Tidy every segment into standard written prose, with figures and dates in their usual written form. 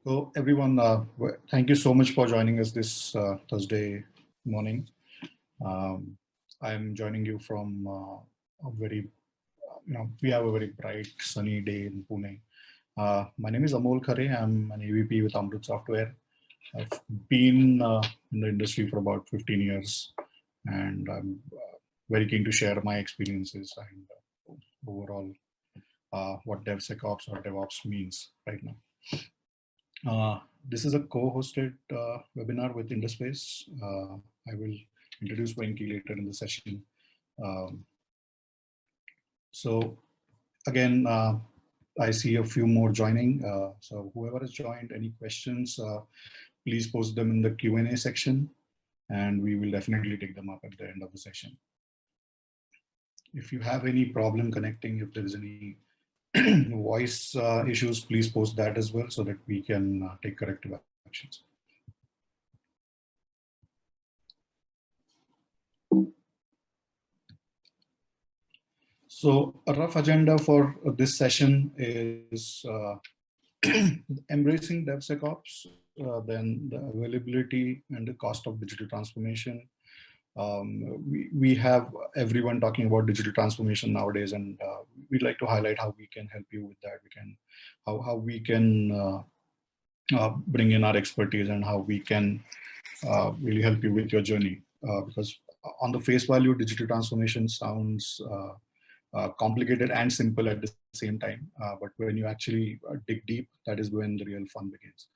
So everyone, thank you so much for joining us this Thursday morning. I'm joining you from a very, we have a very bright sunny day in Pune. My name is Amol Khare. I'm an AVP with Amrut Software. I've been in the industry for about 15 years, and I'm very keen to share my experiences and overall what DevSecOps or DevOps means right now. This is a co-hosted webinar with Indusface. I will introduce Venki later in the session. So again, I see a few more joining. So whoever has joined, any questions, please post them in the Q&A section, and we will definitely take them up at the end of the session. If you have any problem connecting, if there is any voice issues, please post that as well so that we can take corrective actions. So a rough agenda for this session is embracing DevSecOps, then the availability and the cost of digital transformation. We have everyone talking about digital transformation nowadays, and we'd like to highlight how we can help you with that. How we can bring in our expertise and how we can really help you with your journey. Because on the face value, digital transformation sounds complicated and simple at the same time. But when you actually dig deep, that is when the real fun begins.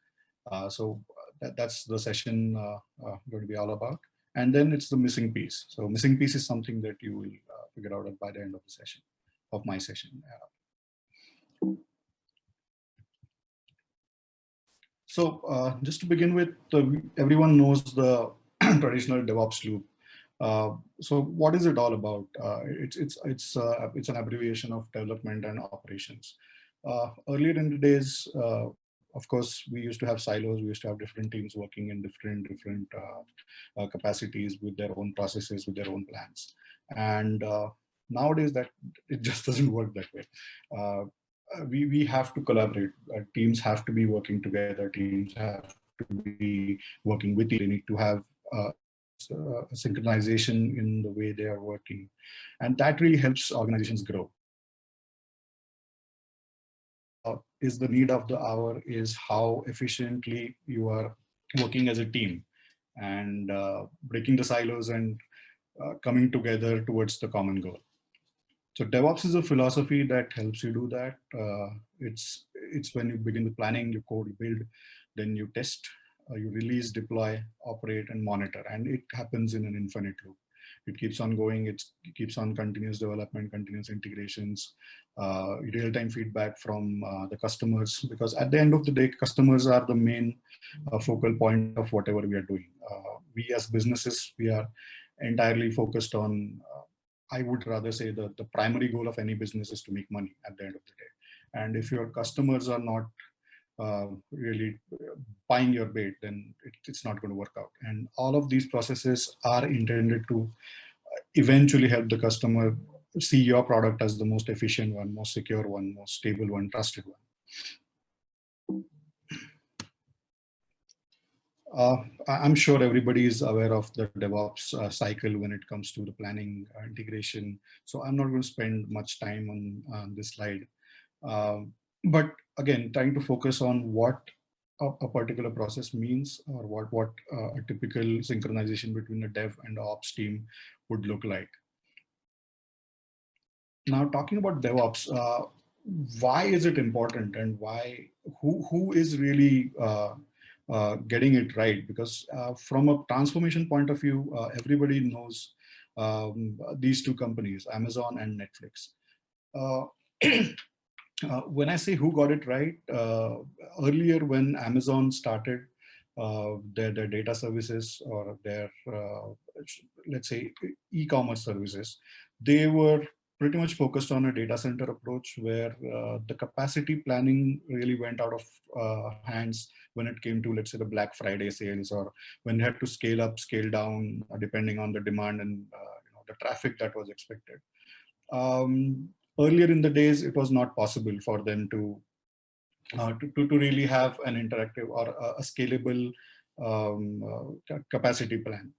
So that's the session going to be all about. And then it's the missing piece. So missing piece is something that you will figure out by the end of the session, of my session. So just to begin with, everyone knows the traditional DevOps loop. So what is it all about? It's an abbreviation of development and operations. Earlier in the days, of course, we used to have silos. We used to have different teams working in different capacities with their own processes, with their own plans. And nowadays, that it just doesn't work that way. We have to collaborate. Teams have to be working together. Teams have to be working with each other. They need to have synchronization in the way they are working, and that really helps organizations grow. Is the need of the hour is how efficiently you are working as a team and breaking the silos and coming together towards the common goal. So DevOps is a philosophy that helps you do that. It's when you begin the planning, you code, you build, then you test, you release, deploy, operate, and monitor, and it happens in an infinite loop. It keeps on going. It keeps on continuous development, continuous integrations, real-time feedback from the customers, because at the end of the day, customers are the main focal point of whatever we are doing. We as businesses, we are entirely focused on, I would rather say the primary goal of any business is to make money at the end of the day. And if your customers are not really buying your bait, then it's not going to work out. And all of these processes are intended to eventually help the customer see your product as the most efficient one, most secure one, most stable one, trusted one. I'm sure everybody is aware of the DevOps cycle when it comes to the planning, integration. So I'm not going to spend much time on this slide. But again, trying to focus on what a particular process means, or what a typical synchronization between a dev and the ops team would look like. Now, talking about DevOps, why is it important, and who is really getting it right? Because from a transformation point of view, everybody knows these two companies, Amazon and Netflix. When I say who got it right, earlier when Amazon started their data services, or their, let's say, e-commerce services, they were pretty much focused on a data center approach where the capacity planning really went out of hands when it came to, let's say, the Black Friday sales, or when they had to scale up, scale down, depending on the demand and the traffic that was expected. Earlier in the days, it was not possible for them to to really have an interactive or a scalable capacity plan.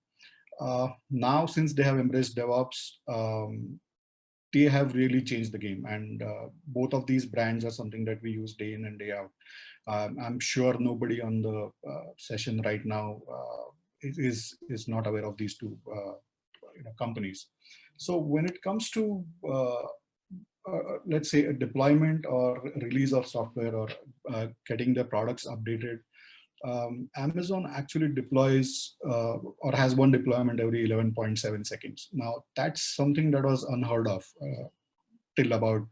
Now, since they have embraced DevOps, they have really changed the game. And both of these brands are something that we use day in and day out. I'm sure nobody on the session right now is not aware of these two companies. So when it comes to let's say a deployment or release of software or getting the products updated, Amazon actually deploys or has one deployment every 11.7 seconds. Now that's something that was unheard of till about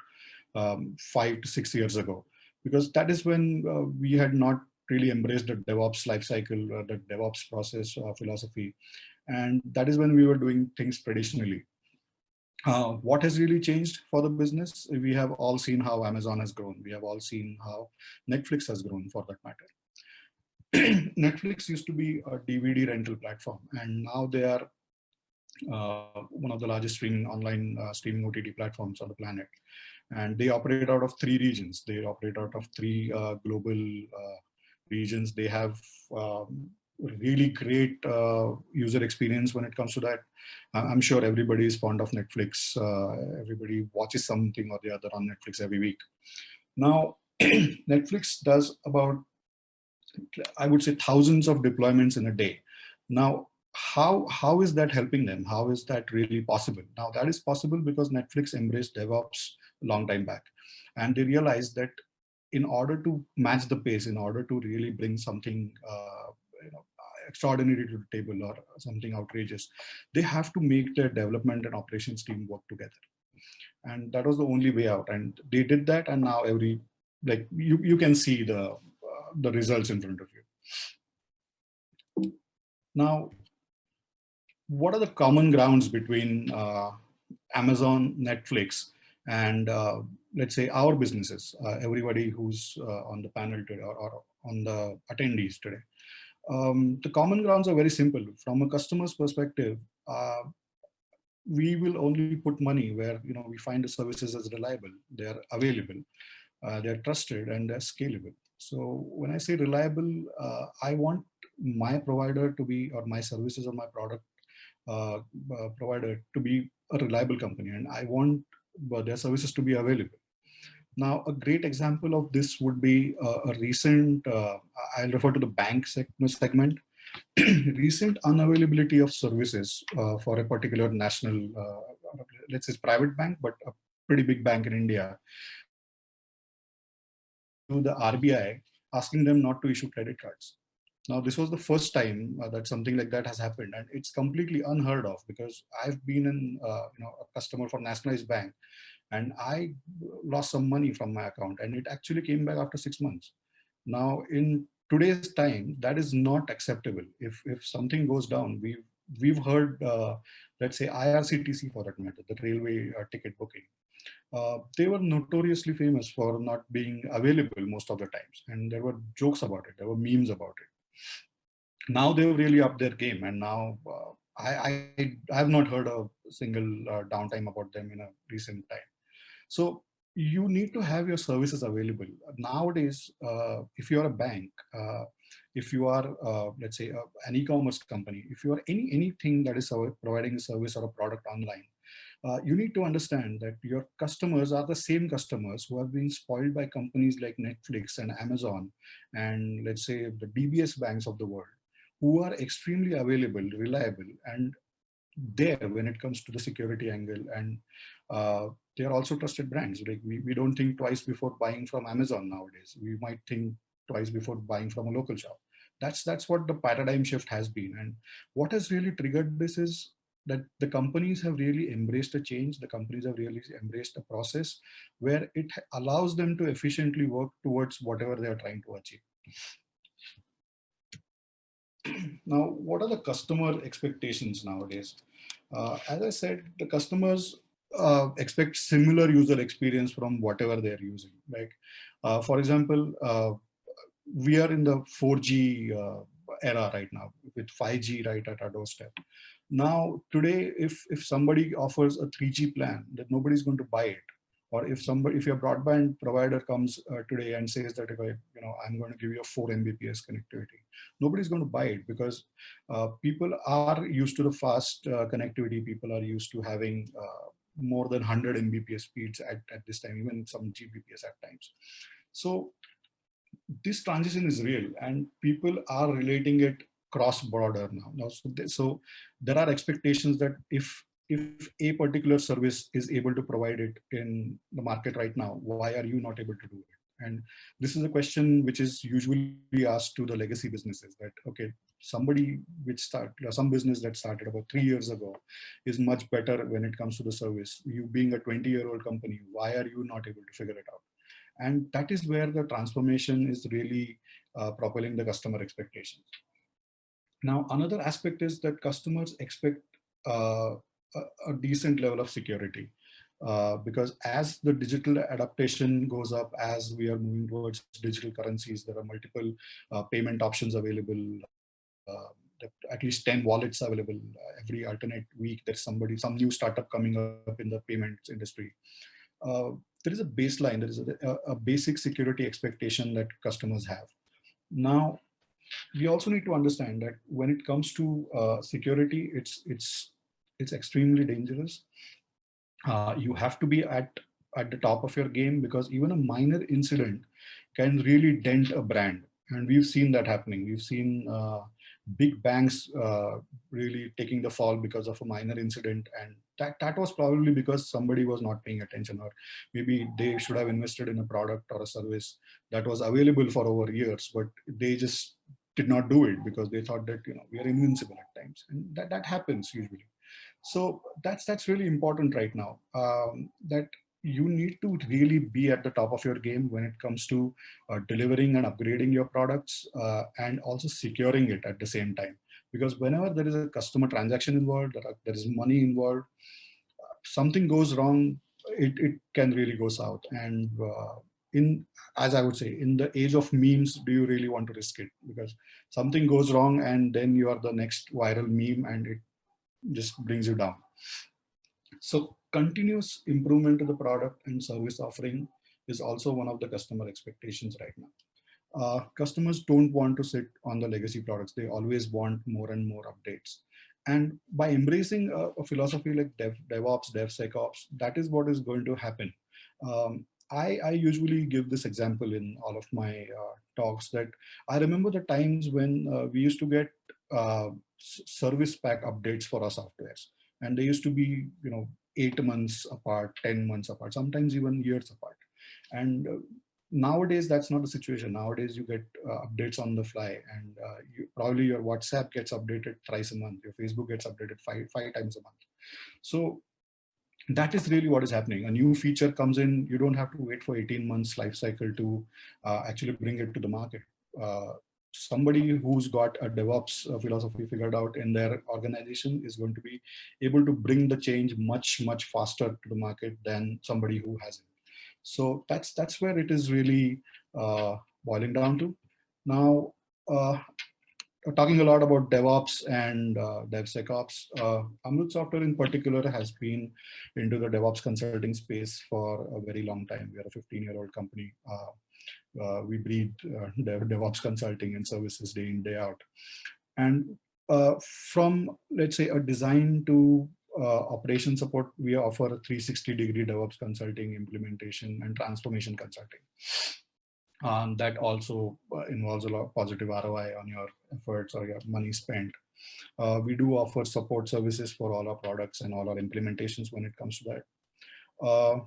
5 to 6 years ago, because that is when we had not really embraced the DevOps lifecycle, the DevOps process philosophy. And that is when we were doing things traditionally. What has really changed for the business? We have all seen how Amazon has grown. We have all seen how Netflix has grown, for that matter. Netflix used to be a DVD rental platform, and now they are one of the largest online streaming OTT platforms on the planet. And they operate out of 3 regions. They operate out of 3 global regions. They have really great user experience when it comes to that. I'm sure everybody is fond of Netflix. Everybody watches something or the other on Netflix every week. Now, Netflix does about, I would say, thousands of deployments in a day. Now, how is that helping them? How is that really possible? Now, that is possible because Netflix embraced DevOps a long time back. And they realized that in order to match the pace, in order to really bring something extraordinary to the table or something outrageous, they have to make their development and operations team work together. And that was the only way out. And they did that. And now you can see the results in front of you. Now, what are the common grounds between Amazon, Netflix, and let's say our businesses, everybody who's on the panel today or on the attendees today? The common grounds are very simple. From a customer's perspective, we will only put money where we find the services as reliable, they are available, they're trusted, and they're scalable. So when I say reliable, I want my provider to be, or my services or my product provider to be a reliable company, and I want their services to be available. Now, a great example of this would be a recent, I'll refer to the bank segment, recent unavailability of services for a particular national, let's say private bank, but a pretty big bank in India, to the RBI asking them not to issue credit cards. Now, this was the first time that something like that has happened, and it's completely unheard of, because I've been a customer for nationalized bank, and I lost some money from my account, and it actually came back after 6 months. Now, in today's time, that is not acceptable. If something goes down, we've heard, let's say IRCTC, for that matter, the railway ticket booking. They were notoriously famous for not being available most of the times, and there were jokes about it, there were memes about it. Now they've really upped their game, and now I have not heard a single downtime about them in a recent time. So you need to have your services available. Nowadays, if you're a bank, if you are, let's say, an e-commerce company, if you are anything that is providing a service or a product online, you need to understand that your customers are the same customers who have been spoiled by companies like Netflix and Amazon, and let's say the DBS banks of the world, who are extremely available, reliable, and there when it comes to the security angle. And they are also trusted brands. Like we don't think twice before buying from Amazon nowadays. We might think twice before buying from a local shop. That's what the paradigm shift has been. And what has really triggered this is that the companies have really embraced a change. The companies have really embraced a process where it allows them to efficiently work towards whatever they are trying to achieve. Now, what are the customer expectations nowadays? As I said, the customers expect similar user experience from whatever they're using. Like, for example, we are in the 4G era right now, with 5G right at our doorstep. Now, today, if somebody offers a 3G plan, that nobody's going to buy it. Or if your broadband provider comes today and says that, if I'm going to give you a 4 Mbps connectivity, nobody's going to buy it, because people are used to the fast connectivity. People are used to having more than 100 Mbps speeds at this time, even some Gbps at times. So this transition is real, and people are relating it cross border now. So there are expectations that if a particular service is able to provide it in the market right now, why are you not able to do it? And this is a question which is usually asked to the legacy businesses, that, okay, some business that started about 3 years ago is much better when it comes to the service. You being a 20-year-old company, why are you not able to figure it out? And that is where the transformation is really propelling the customer expectations. Now, another aspect is that customers expect a decent level of security, because as the digital adaptation goes up, as we are moving towards digital currencies, there are multiple payment options available. At least 10 wallets available every alternate week. There's some new startup coming up in the payments industry. There is a baseline, there is a basic security expectation that customers have. Now, we also need to understand that when it comes to security, it's extremely dangerous. You have to be at the top of your game, because even a minor incident can really dent a brand. And we've seen that happening. We've seen big banks really taking the fall because of a minor incident. And that was probably because somebody was not paying attention, or maybe they should have invested in a product or a service that was available for over years, but they just did not do it because they thought that, we are invincible at times. And that happens usually. So that's really important right now, that you need to really be at the top of your game when it comes to delivering and upgrading your products, and also securing it at the same time. Because whenever there is a customer transaction involved, there is money involved, something goes wrong, it can really go south. And as I would say, in the age of memes, do you really want to risk it? Because something goes wrong and then you are the next viral meme, and it just brings you down. So continuous improvement to the product and service offering is also one of the customer expectations right now. Customers don't want to sit on the legacy products. They always want more and more updates. And by embracing a philosophy like DevOps, DevSecOps, that is what is going to happen. I usually give this example in all of my talks, that I remember the times when we used to get service pack updates for our softwares, and they used to be 8 months apart, 10 months apart, sometimes even years apart. And nowadays that's not the situation. Nowadays you get updates on the fly, and probably your WhatsApp gets updated thrice a month, your Facebook gets updated five times a month. So that is really what is happening. A new feature comes in, you don't have to wait for 18 months life cycle to actually bring it to the market. Somebody who's got a DevOps philosophy figured out in their organization is going to be able to bring the change much faster to the market than somebody who hasn't. So that's where it is really boiling down to. Now, talking a lot about DevOps and DevSecOps, Amrut Software in particular has been into the DevOps consulting space for a very long time. We are a 15-year-old company. We breathe DevOps consulting and services day in, day out. And from, let's say, a design to operation support, we offer a 360-degree DevOps consulting, implementation, and transformation consulting. That also involves a lot of positive ROI on your efforts or your money spent. We do offer support services for all our products and all our implementations when it comes to that.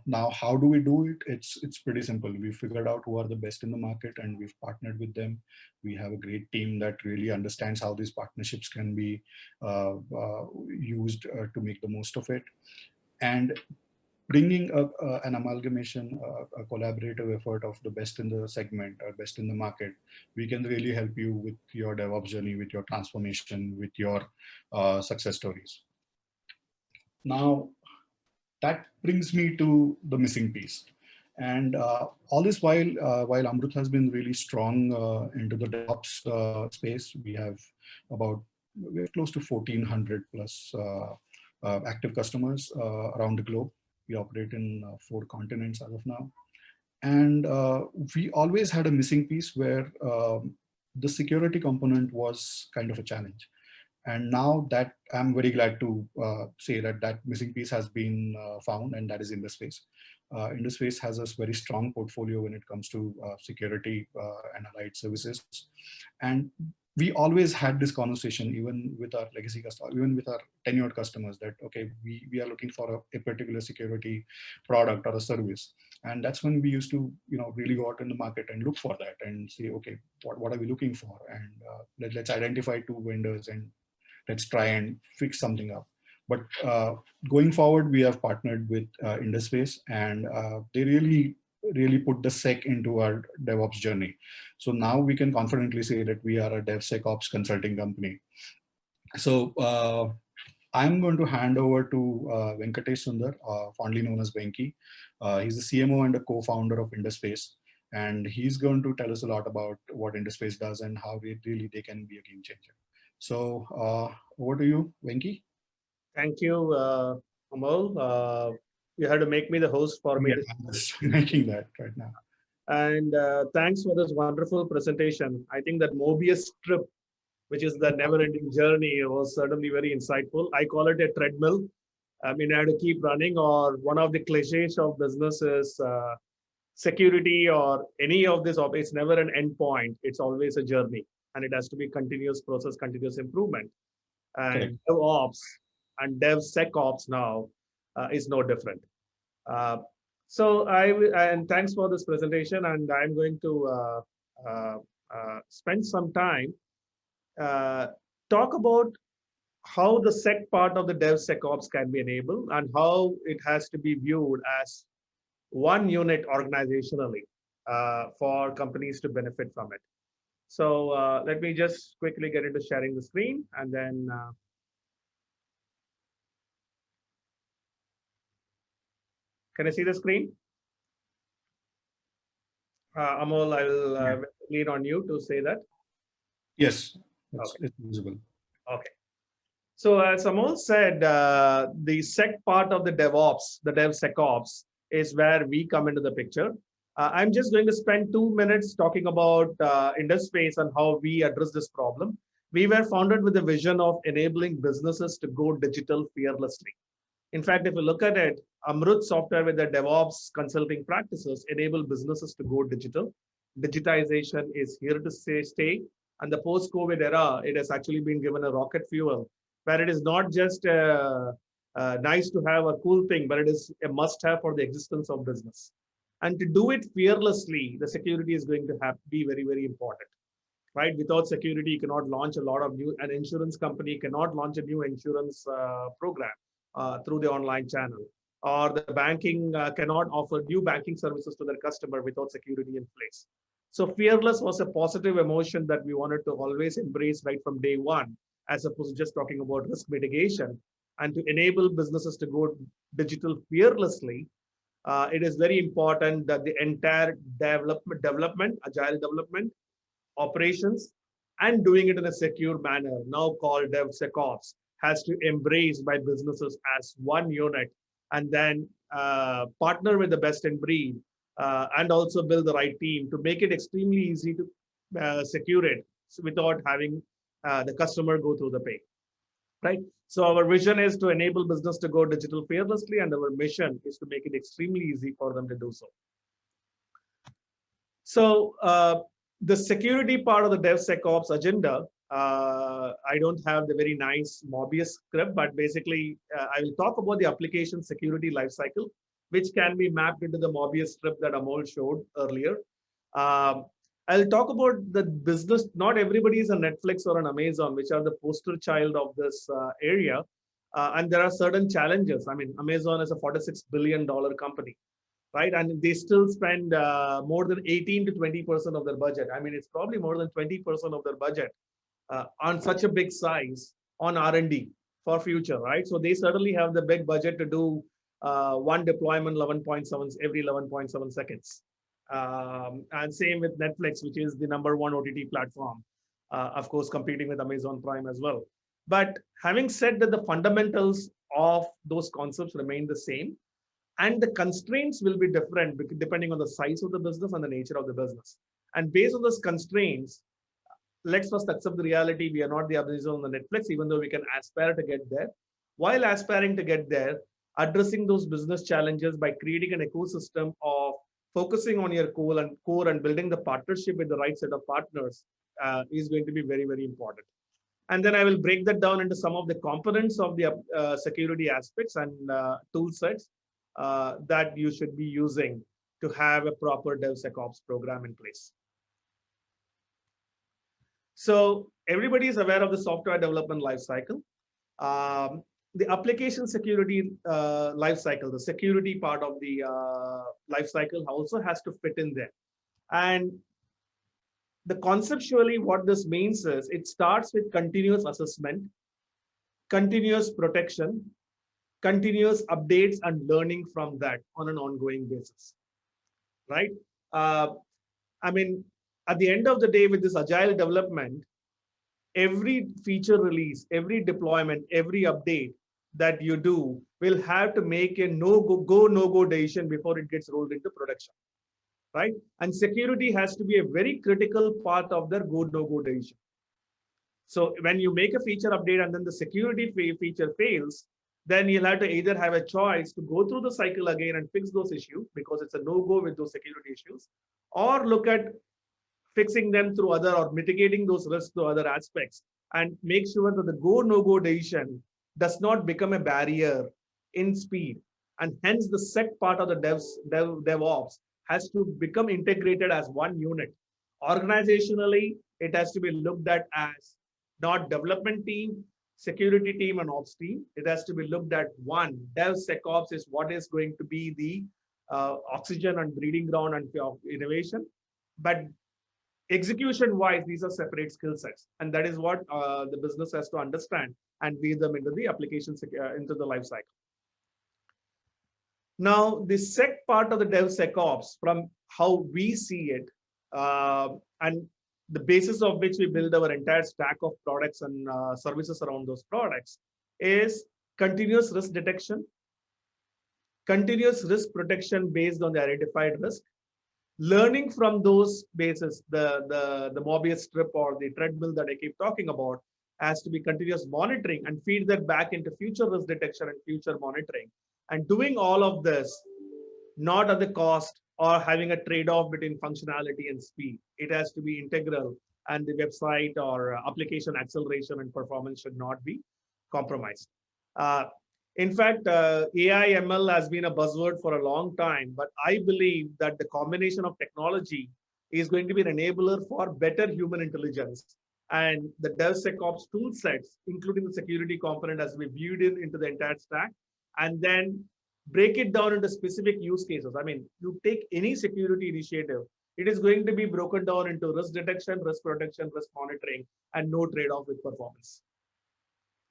Now, how do we do it? It's pretty simple. We figured out who are the best in the market, and we've partnered with them. We have a great team that really understands how these partnerships can be used to make the most of it. And bringing an amalgamation, a collaborative effort of the best in the segment or best in the market, we can really help you with your DevOps journey, with your transformation, with your success stories. Now, that brings me to the missing piece. And all this while Amrut has been really strong into the DevOps space, we have close to 1,400 plus active customers around the globe. We operate in 4 continents as of now. And we always had a missing piece where the security component was kind of a challenge. And now that I'm very glad to say that that missing piece has been found, and that is Indusface. Indusface has a very strong portfolio when it comes to security and allied services. And we always had this conversation, even with our legacy customers, even with our tenured customers, that, okay, we are looking for a particular security product or a service. And that's when we used to, really go out in the market and look for that and say, okay, what are we looking for? And let's identify 2 vendors and let's try and fix something up. But going forward, we have partnered with Indusface, and they really put the sec into our DevOps journey. So now we can confidently say that we are a DevSecOps consulting company. So I'm going to hand over to Venkatesh Sundar, fondly known as Venki. He's the CMO and a co-founder of Indusface, and he's going to tell us a lot about what Indusface does and how they can be a game changer. So over to you, Venki. Thank you, Amol. You had to make me the host for me. Yeah, I'm just making that right now. And thanks for this wonderful presentation. I think that Mobius strip, which is the never-ending journey, was certainly very insightful. I call it a treadmill. I mean, I had to keep running, or one of the cliches of business is security or any of this, it's never an end point. It's always a journey, and it has to be continuous process, continuous improvement. And DevOps and DevSecOps now is no different. And thanks for this presentation, and I'm going to spend some time talk about how the sec part of the DevSecOps can be enabled and how it has to be viewed as one unit organizationally for companies to benefit from it. So let me just quickly get into sharing the screen, and then can I see the screen? Amol, I will lean on you to say that. Yes, it's visible. Okay. So as Amol said, the sec part of the DevOps, the DevSecOps, is where we come into the picture. I'm just going to spend 2 minutes talking about Indusface and how we address this problem. We were founded with the vision of enabling businesses to go digital fearlessly. In fact, if you look at it, Amrut Software with their DevOps consulting practices enable businesses to go digital. Digitization is here to stay. And the post-COVID era, it has actually been given a rocket fuel, where it is not just nice to have a cool thing, but it is a must-have for the existence of business. And to do it fearlessly, the security is going to be very, very important. Right? Without security, you cannot launch a lot of an insurance company cannot launch a new insurance program through the online channel, or the banking cannot offer new banking services to their customer without security in place. So fearless was a positive emotion that we wanted to always embrace right from day one, as opposed to just talking about risk mitigation. And to enable businesses to go digital fearlessly, it is very important that the entire development, agile development, operations, and doing it in a secure manner, now called DevSecOps, has to embrace by businesses as one unit, and then partner with the best in breed, and also build the right team to make it extremely easy to secure it without having the customer go through the pain. Right? So our vision is to enable business to go digital fearlessly, and our mission is to make it extremely easy for them to do so. So the security part of the DevSecOps agenda, I don't have the very nice Mobius script, but basically I will talk about the application security lifecycle, which can be mapped into the Mobius script that Amol showed earlier. I'll talk about the business. Not everybody is a Netflix or an Amazon, which are the poster child of this area. And there are certain challenges. I mean, Amazon is a $46 billion company, right? And they still spend more than 18 to 20% of their budget. I mean, it's probably more than 20% of their budget on such a big size on R&D for future, right? So they certainly have the big budget to do one deployment 11.7 every 11.7 seconds. And same with Netflix, which is the #1 OTT platform, of course, competing with Amazon Prime as well. But having said that, the fundamentals of those concepts remain the same. And the constraints will be different depending on the size of the business and the nature of the business. And based on those constraints, let's first accept the reality. We are not the Amazon on the Netflix, even though we can aspire to get there. While aspiring to get there, addressing those business challenges by creating an ecosystem of focusing on your core and building the partnership with the right set of partners is going to be very, very important. And then I will break that down into some of the components of the security aspects and tool sets that you should be using to have a proper DevSecOps program in place. So everybody is aware of the software development lifecycle. The application security lifecycle, the security part of the lifecycle also has to fit in there. And the conceptually, what this means is it starts with continuous assessment, continuous protection, continuous updates, and learning from that on an ongoing basis, right? I mean, at the end of the day, with this agile development, every feature release, every deployment, every update that you do will have to make a no-go decision before it gets rolled into production, right? And security has to be a very critical part of their no-go decision. So when you make a feature update and then the security feature fails, then you'll have to either have a choice to go through the cycle again and fix those issues because it's a no-go with those security issues, or look at fixing them through other or mitigating those risks through other aspects and make sure that the no-go decision does not become a barrier in speed. And hence the sec part of the DevOps has to become integrated as one unit. Organizationally, it has to be looked at as not development team, security team, and ops team. It has to be looked at one. DevSecOps is what is going to be the oxygen and breeding ground and of innovation. But execution-wise, these are separate skill sets, and that is what the business has to understand and weave them into the application into the life cycle. Now, the sec part of the DevSecOps, from how we see it, and the basis of which we build our entire stack of products and services around those products, is continuous risk detection, continuous risk protection based on the identified risk, learning from those bases, the Mobius strip or the treadmill that I keep talking about, has to be continuous monitoring and feed that back into future risk detection and future monitoring. And doing all of this, not at the cost or having a trade-off between functionality and speed. It has to be integral, and the website or application acceleration and performance should not be compromised. In fact, AI ML has been a buzzword for a long time, but I believe that the combination of technology is going to be an enabler for better human intelligence. And the DevSecOps tool sets, including the security component, as we viewed it into the entire stack, and then break it down into specific use cases. I mean, you take any security initiative, it is going to be broken down into risk detection, risk protection, risk monitoring, and no trade-off with performance.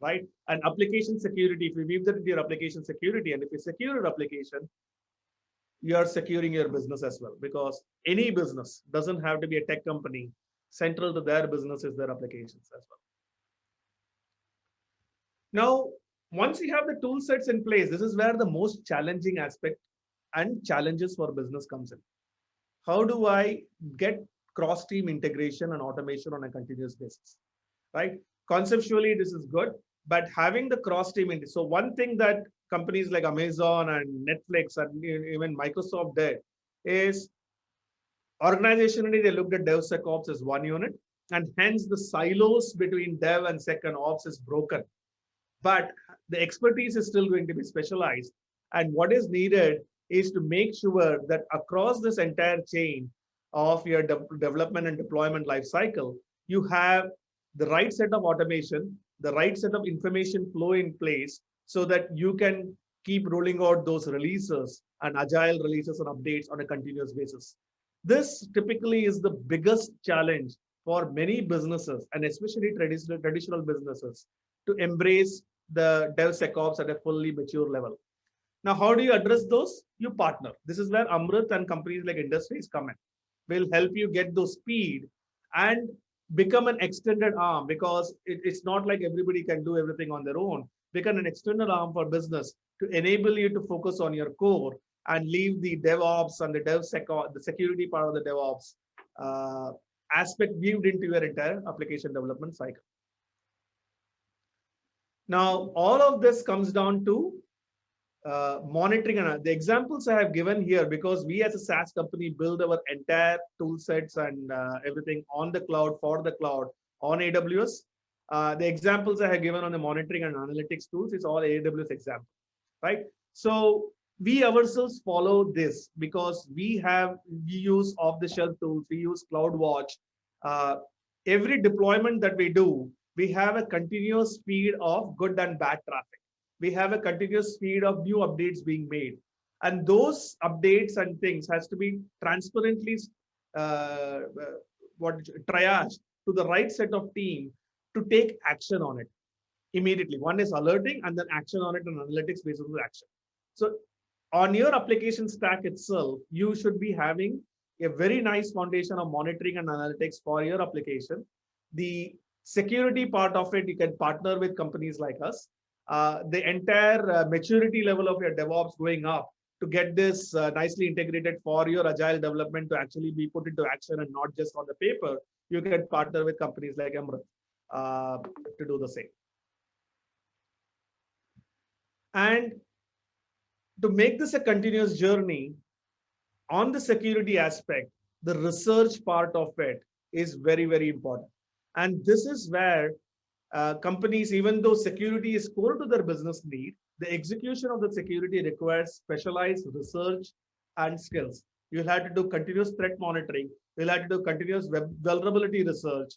Right? And application security, if you weave that into your application security, and if you secure your application, you are securing your business as well, because any business doesn't have to be a tech company. Central to their business is their applications as well. Now, once you have the tool sets in place, this is where the most challenging aspect and challenges for business comes in. How do I get cross-team integration and automation on a continuous basis, right? Conceptually, this is good, but having the cross-team, so one thing that companies like Amazon and Netflix and even Microsoft did is organizationally, they looked at DevSecOps as one unit, and hence the silos between Dev and Sec and Ops is broken. But the expertise is still going to be specialized. And what is needed is to make sure that across this entire chain of your development and deployment lifecycle, you have the right set of automation, the right set of information flow in place so that you can keep rolling out those releases and agile releases and updates on a continuous basis. This typically is the biggest challenge for many businesses, and especially traditional businesses, to embrace the DevSecOps at a fully mature level. Now, how do you address those? You partner. This is where Amrut and companies like Indusface come in. Will help you get those speed and become an extended arm, because it's not like everybody can do everything on their own. become an external arm for business to enable you to focus on your core and leave the DevOps and the DevSecOps, the security part of the DevOps aspect viewed into your entire application development cycle. Now, all of this comes down to monitoring. And the examples I have given here, because we as a SaaS company build our entire tool sets and everything on the cloud, for the cloud, on AWS. The examples I have given on the monitoring and analytics tools is all AWS example, right? So we ourselves follow this because we use off-the-shelf tools, we use CloudWatch. Every deployment that we do, we have a continuous feed of good and bad traffic. We have a continuous feed of new updates being made. And those updates and things has to be transparently triaged to the right set of team to take action on it immediately. One is alerting and then action on it and analytics based on the action. So on your application stack itself, you should be having a very nice foundation of monitoring and analytics for your application. The security part of it, you can partner with companies like us. The entire maturity level of your DevOps going up to get this nicely integrated for your agile development to actually be put into action and not just on the paper. You can partner with companies like Amrut to do the same. And to make this a continuous journey on the security aspect, the research part of it is very, very important. And this is where companies, even though security is core to their business need, the execution of the security requires specialized research and skills. You'll have to do continuous threat monitoring. You'll have to do continuous vulnerability research,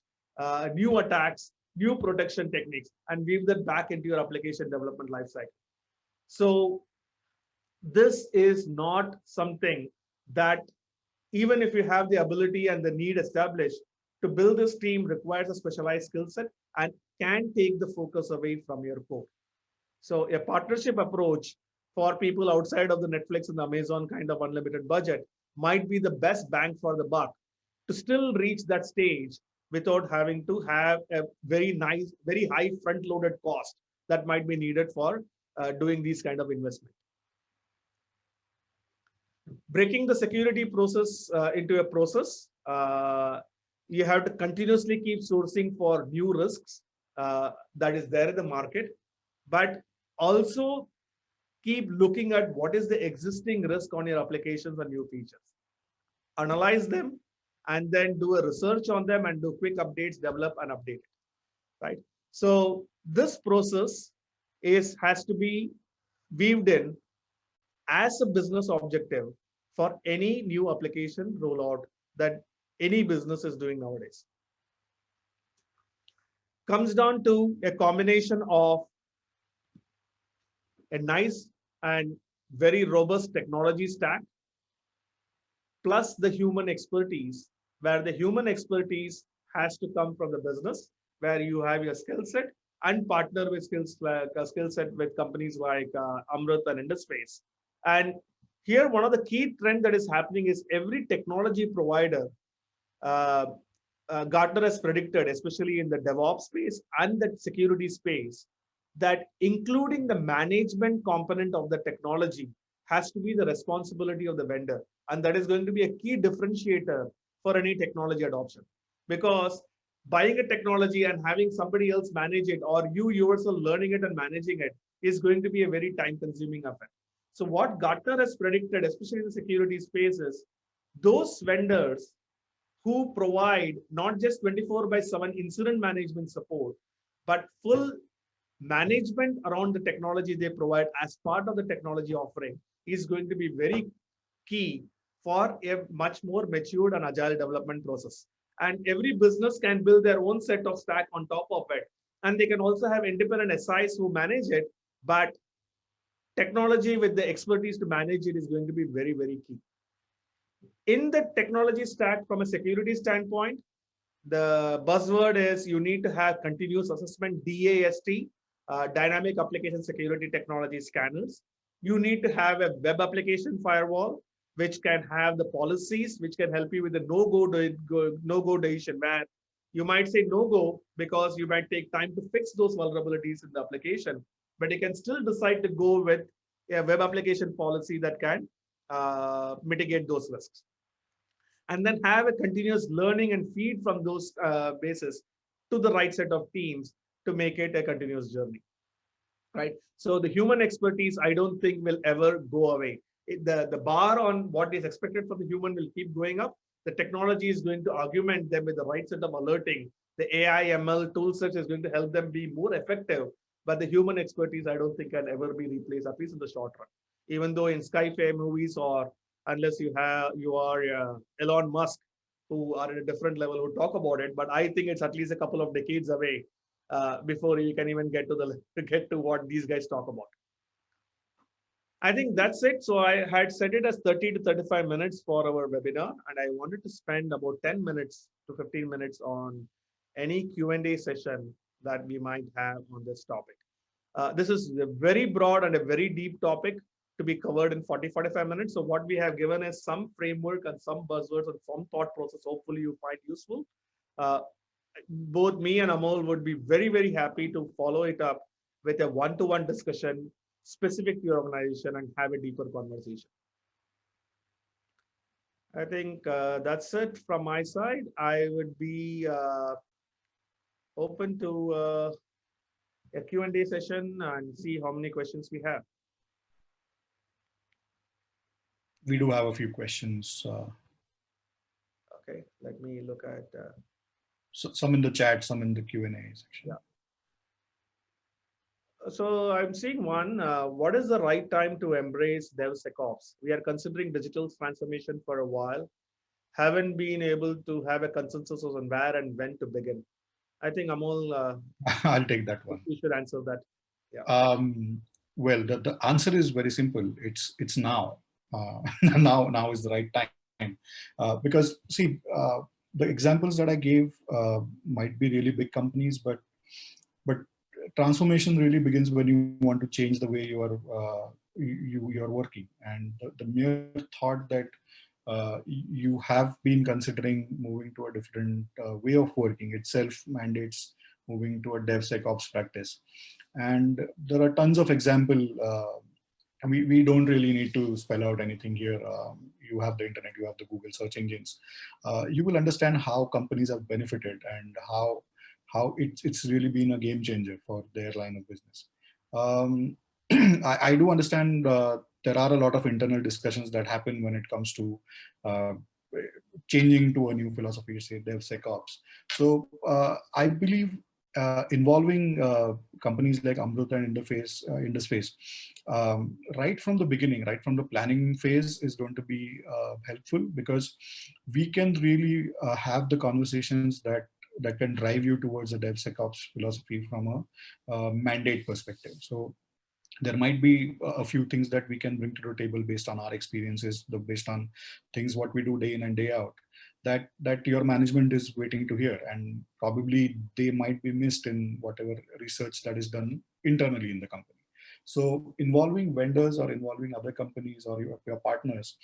new attacks, new protection techniques, and weave them back into your application development lifecycle. So this is not something that, even if you have the ability and the need established, to build this team requires a specialized skill set and can take the focus away from your core. So a partnership approach for people outside of the Netflix and the Amazon kind of unlimited budget might be the best bang for the buck to still reach that stage without having to have a very nice, very high front-loaded cost that might be needed for doing these kind of investment. Breaking the security process into a process, you have to continuously keep sourcing for new risks that is there in the market, but also keep looking at what is the existing risk on your applications and new features. Analyze them and then do a research on them and do quick updates, develop and update it, right? So this process has to be weaved in as a business objective for any new application rollout that any business is doing nowadays. Comes down to a combination of a nice and very robust technology stack, plus the human expertise, where the human expertise has to come from the business, where you have your skill set and partner with skill set with companies like Amrut and Indusface. And here, one of the key trends that is happening is every technology provider, Gartner has predicted, especially in the DevOps space and the security space, that including the management component of the technology has to be the responsibility of the vendor. And that is going to be a key differentiator for any technology adoption. Because buying a technology and having somebody else manage it, or you yourself learning it and managing it, is going to be a very time-consuming affair. So what Gartner has predicted, especially in the security space, is those vendors who provide not just 24/7 incident management support, but full management around the technology they provide as part of the technology offering is going to be very key for a much more matured and agile development process. And every business can build their own set of stack on top of it. And they can also have independent SIs who manage it, but technology with the expertise to manage it is going to be very, very key. In the technology stack, from a security standpoint, the buzzword is you need to have continuous assessment, DAST, dynamic application security technology scanners. You need to have a web application firewall, which can have the policies, which can help you with the no-go decision, where you might say no-go because you might take time to fix those vulnerabilities in the application. but you can still decide to go with a web application policy that can mitigate those risks. And then have a continuous learning and feed from those bases to the right set of teams to make it a continuous journey. Right. So the human expertise, I don't think will ever go away. The bar on what is expected from the human will keep going up. The technology is going to augment them with the right set of alerting. The AI ML toolsets is going to help them be more effective. But the human expertise, I don't think can ever be replaced, at least in the short run. Even though in sci-fi movies, or unless you are Elon Musk, who are at a different level, who talk about it. But I think it's at least a couple of decades away before you can even get to what these guys talk about. I think that's it. So I had set it as 30 to 35 minutes for our webinar, and I wanted to spend about 10 minutes to 15 minutes on any Q&A session that we might have on this topic. This is a very broad and a very deep topic to be covered in 40-45 minutes. So what we have given is some framework and some buzzwords and some thought process. Hopefully you find useful. Both me and Amol would be very, very happy to follow it up with a one-to-one discussion specific to your organization and have a deeper conversation. I think that's it from my side. I would be open to a Q&A session and see how many questions we have. We do have a few questions. Okay, let me look at. So some in the chat, some in the Q&A section. Yeah. So I'm seeing one. What is the right time to embrace DevSecOps? We are considering digital transformation for a while. Haven't been able to have a consensus on where and when to begin. I think Amol, I'll take that one. You should answer that. Yeah. Well, the answer is very simple. It's now. Now is the right time. Because see, the examples that I gave might be really big companies, but transformation really begins when you want to change the way you are working, and the mere thought that you have been considering moving to a different way of working itself mandates moving to a DevSecOps practice. And there are tons of examples. We don't really need to spell out anything here. You have the internet, you have the Google search engines. You will understand how companies have benefited and how it's really been a game changer for their line of business. I do understand there are a lot of internal discussions that happen when it comes to changing to a new philosophy, say DevSecOps. So I believe involving companies like Amrut and Indusface, right from the beginning, right from the planning phase is going to be helpful, because we can really have the conversations that can drive you towards a DevSecOps philosophy from a mandate perspective. So there might be a few things that we can bring to the table based on our experiences, based on things what we do day in and day out, that your management is waiting to hear, and probably they might be missed in whatever research that is done internally in the company. So involving vendors or involving other companies or your partners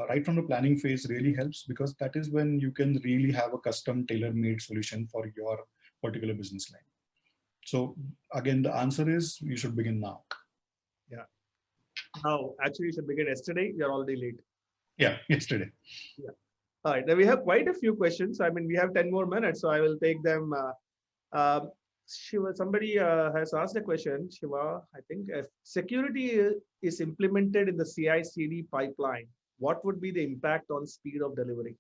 right from the planning phase really helps, because that is when you can really have a custom tailor-made solution for your particular business line. So again, the answer is you should begin now. Yeah. Now, actually, you should begin yesterday. You're already late. Yeah, yesterday. Yeah. All right. Now we have quite a few questions. I mean, we have 10 more minutes, so I will take them. Shiva, somebody has asked a question. Shiva, I think if security is implemented in the CI/CD pipeline, what would be the impact on speed of delivery?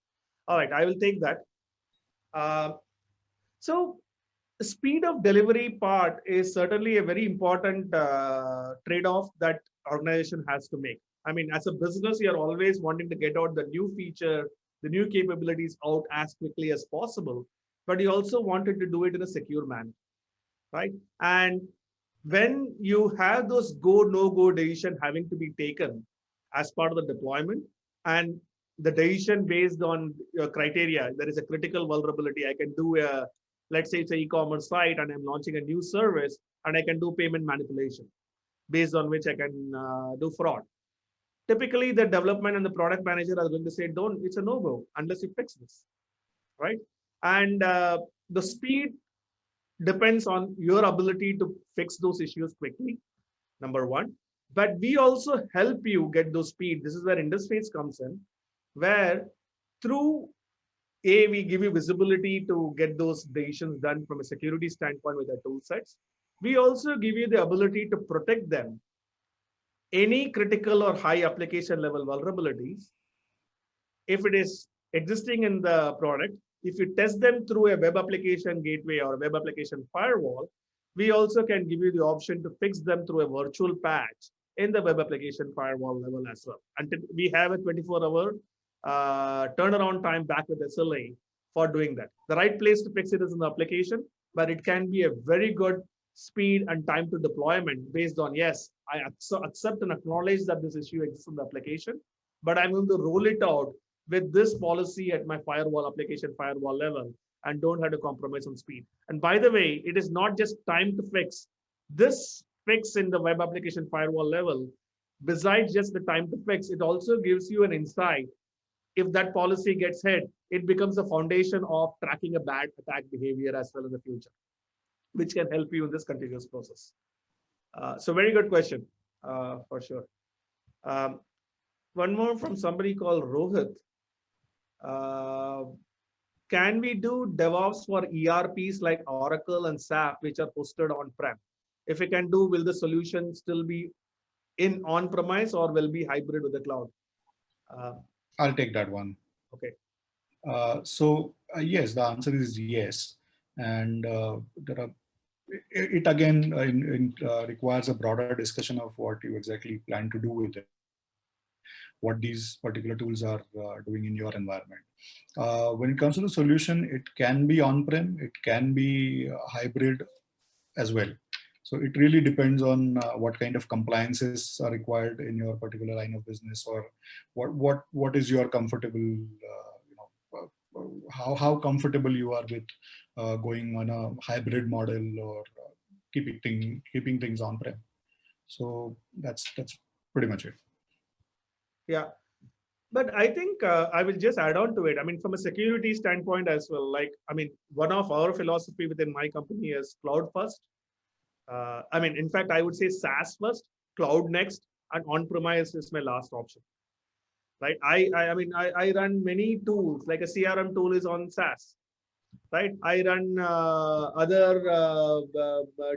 All right, I will take that. So the speed of delivery part is certainly a very important trade-off that organization has to make. I mean, as a business, you're always wanting to get out the new feature, the new capabilities out as quickly as possible, but you also wanted to do it in a secure manner, right? And when you have those go, no-go decision having to be taken as part of the deployment, and the decision based on your criteria, there is a critical vulnerability. I can do a, let's say it's an e-commerce site and I'm launching a new service and I can do payment manipulation based on which I can do fraud. Typically, the development and the product manager are going to say, it's a no-go unless you fix this, right? And the speed depends on your ability to fix those issues quickly. number one. But we also help you get those speed. This is where Indusface comes in, where through we give you visibility to get those decisions done from a security standpoint with our tool sets. We also give you the ability to protect them. Any critical or high application level vulnerabilities, if it is existing in the product, if you test them through a web application gateway or web application firewall, we also can give you the option to fix them through a virtual patch in the web application firewall level as well. And we have a 24-hour turnaround time back with SLA for doing that. The right place to fix it is in the application, but it can be a very good speed and time to deployment based on, yes, I accept and acknowledge that this issue exists in the application, but I'm going to roll it out with this policy at my firewall application firewall level and don't have to compromise on speed. And by the way, it is not just time to fix. This fix in the web application firewall level, besides just the time to fix, it also gives you an insight. If that policy gets hit, it becomes the foundation of tracking a bad attack behavior as well in the future, which can help you in this continuous process. So very good question, for sure. One more from somebody called Rohit. Can we do DevOps for ERPs like Oracle and SAP, which are hosted on-prem? If we can do, will the solution still be in on-premise or will be hybrid with the cloud? I'll take that one. Okay. Yes, the answer is yes. And it again requires a broader discussion of what you exactly plan to do with it, what these particular tools are doing in your environment. When it comes to the solution, it can be on-prem, it can be hybrid as well. So it really depends on what kind of compliances are required in your particular line of business, or what is your comfortable, how comfortable you are with going on a hybrid model or keeping things on-prem. So that's pretty much it. Yeah, but I think I will just add on to it. I mean, from a security standpoint as well, like, I mean, one of our philosophy within my company is cloud first. I mean, in fact, I would say SaaS first, cloud next, and on-premise is my last option. Right? I mean, I run many tools, like a CRM tool is on SaaS. Right? I run other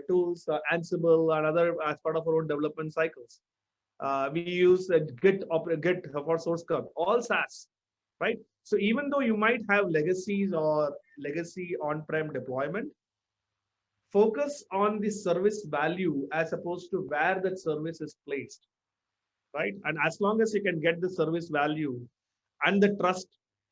tools, Ansible and other as part of our own development cycles. We use Git for source code, all SaaS, right? So even though you might have legacies or legacy on-prem deployment, focus on the service value as opposed to where that service is placed, right? And as long as you can get the service value and the trust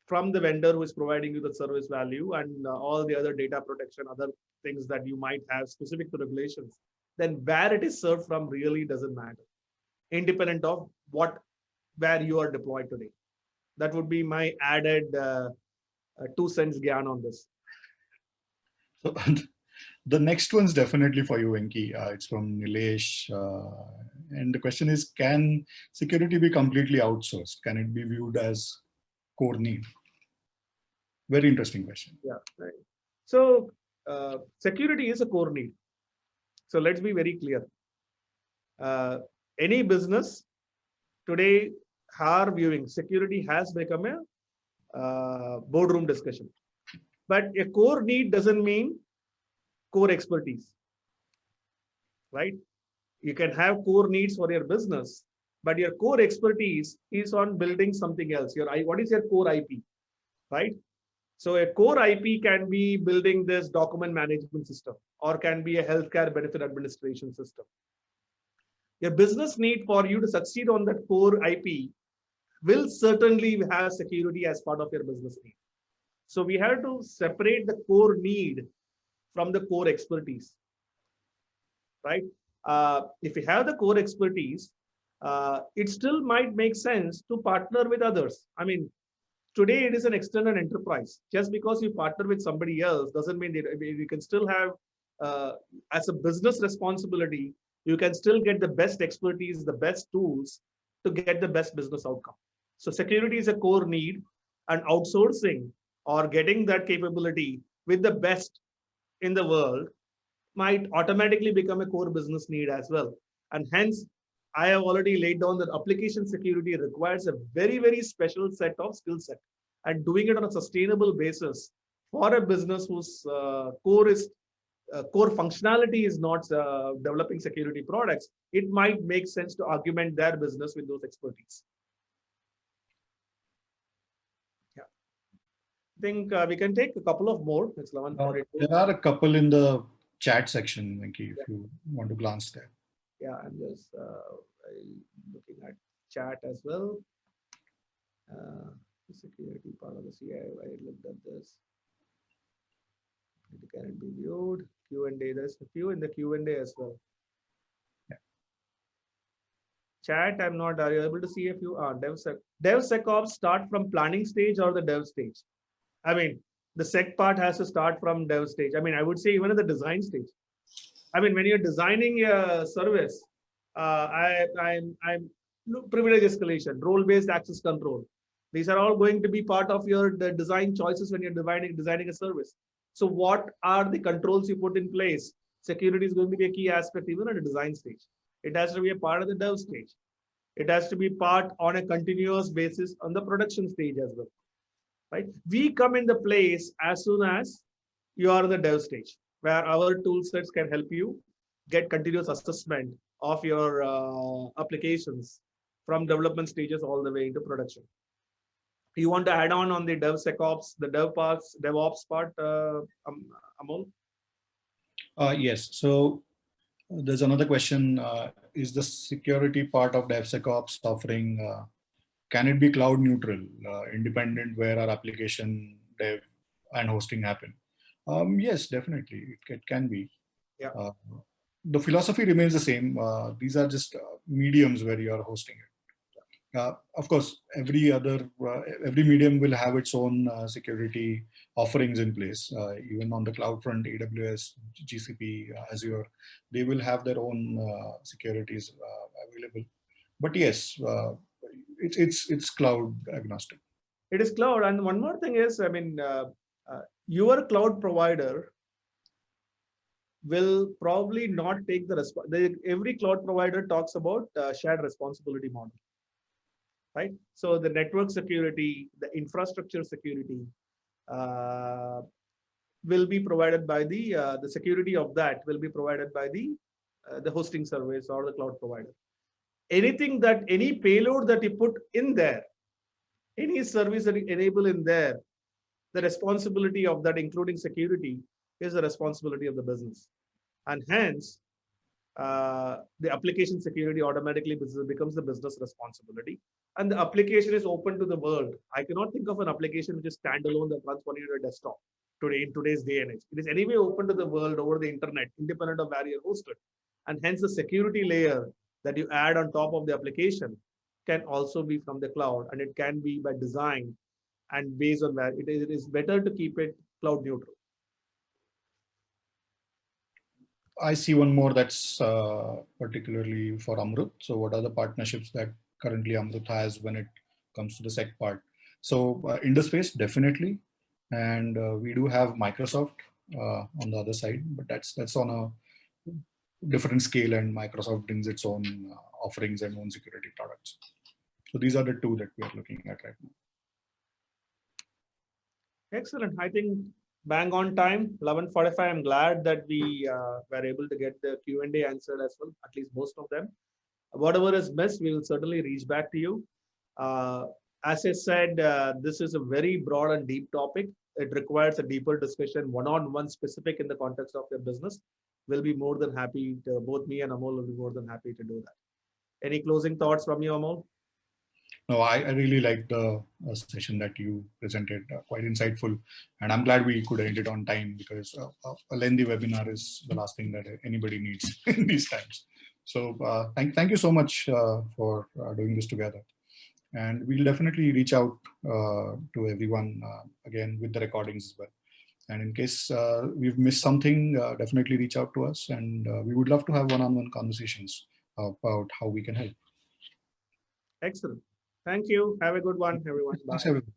from the vendor who is providing you the service value and all the other data protection, other things that you might have specific to regulations, then where it is served from really doesn't matter, independent of where you are deployed today. That would be my added 2 cents gyan on this. So the next one's definitely for you, Venki. It's from Nilesh. And the question is, can security be completely outsourced? Can it be viewed as core need? Very interesting question. Yeah, right. So security is a core need. So let's be very clear. Any business today are viewing security has become a boardroom discussion. But a core need doesn't mean core expertise, right? You can have core needs for your business, but your core expertise is on building something else. What is your core IP, right? So a core IP can be building this document management system, or can be a healthcare benefit administration system. Your business need for you to succeed on that core IP will certainly have security as part of your business need. So we have to separate the core need from the core expertise, right? If you have the core expertise, it still might make sense to partner with others. I mean, today it is an external enterprise. Just because you partner with somebody else doesn't mean that you can still have, as a business responsibility, you can still get the best expertise, the best tools to get the best business outcome. So security is a core need, and outsourcing or getting that capability with the best in the world might automatically become a core business need as well. And hence, I have already laid down that application security requires a very, very special set of skill set. And doing it on a sustainable basis for a business whose core functionality is not developing security products, it might make sense to augment their business with those expertise. Yeah, I think we can take a couple of more. It's 11:42. There are a couple in the chat section, Venki, if you want to glance there. Yeah, I'm just looking at chat as well. The security part of the CI, I looked at this. It can be viewed. Q&A, there's a few in the Q&A as well. Yeah. Chat, I'm not, are you able to see a few? DevSecOps start from planning stage or the dev stage? I mean, the sec part has to start from dev stage. I mean, I would say even at the design stage. I mean, when you're designing a service, I'm privilege escalation, role-based access control. These are all going to be part of the design choices when you're designing a service. So what are the controls you put in place? Security is going to be a key aspect even at a design stage. It has to be a part of the dev stage. It has to be part on a continuous basis on the production stage as well. Right? We come in the place as soon as you are in the dev stage, where our tool sets can help you get continuous assessment of your applications from development stages all the way into production. You want to add on the DevSecOps, the DevOps part, Amol? Yes. So there's another question. Is the security part of DevSecOps offering, can it be cloud neutral, independent where our application dev and hosting happen? Yes, definitely. It can be. Yeah. The philosophy remains the same. These are just mediums where you are hosting it. Of course, every medium will have its own security offerings in place. Even on the cloud front, AWS, GCP, Azure, they will have their own securities available. But yes, it's cloud agnostic. It is cloud, and one more thing is, I mean, your cloud provider will probably not take the responsibility. Every cloud provider talks about shared responsibility model. Right? So the network security, the infrastructure security will be provided by the security of that will be provided by the hosting service or the cloud provider. Any payload that you put in there, any service that you enable in there, the responsibility of that, including security, is the responsibility of the business. And hence, the application security automatically becomes the business responsibility. And the application is open to the world. I cannot think of an application which is standalone that runs on your desktop today in today's day and age. It is anyway open to the world over the internet, independent of where you're hosted. And hence the security layer that you add on top of the application can also be from the cloud, and it can be by design and based on where it is better to keep it cloud neutral. I see one more that's particularly for Amrut. So what are the partnerships that currently Amrut has when it comes to the sec part? So Indusface, definitely. And we do have Microsoft on the other side, but that's on a different scale, and Microsoft brings its own offerings and own security products. So these are the two that we are looking at right now. Excellent. I think bang on time, 11:45. I'm glad that we were able to get the Q&A answered as well, at least most of them. Whatever is missed, we will certainly reach back to you. As I said, this is a very broad and deep topic. It requires a deeper discussion, one-on-one specific in the context of your business. We'll be more than happy to, both me and Amol will be more than happy to do that. Any closing thoughts from you, Amol? No, I really liked the session that you presented, quite insightful. And I'm glad we could end it on time, because a lengthy webinar is the last thing that anybody needs in these times. So thank you so much for doing this together. And we'll definitely reach out to everyone again with the recordings as well. And in case we've missed something, definitely reach out to us. And we would love to have one-on-one conversations about how we can help. Excellent. Thank you. Have a good one, everyone. Bye. Thanks, everyone.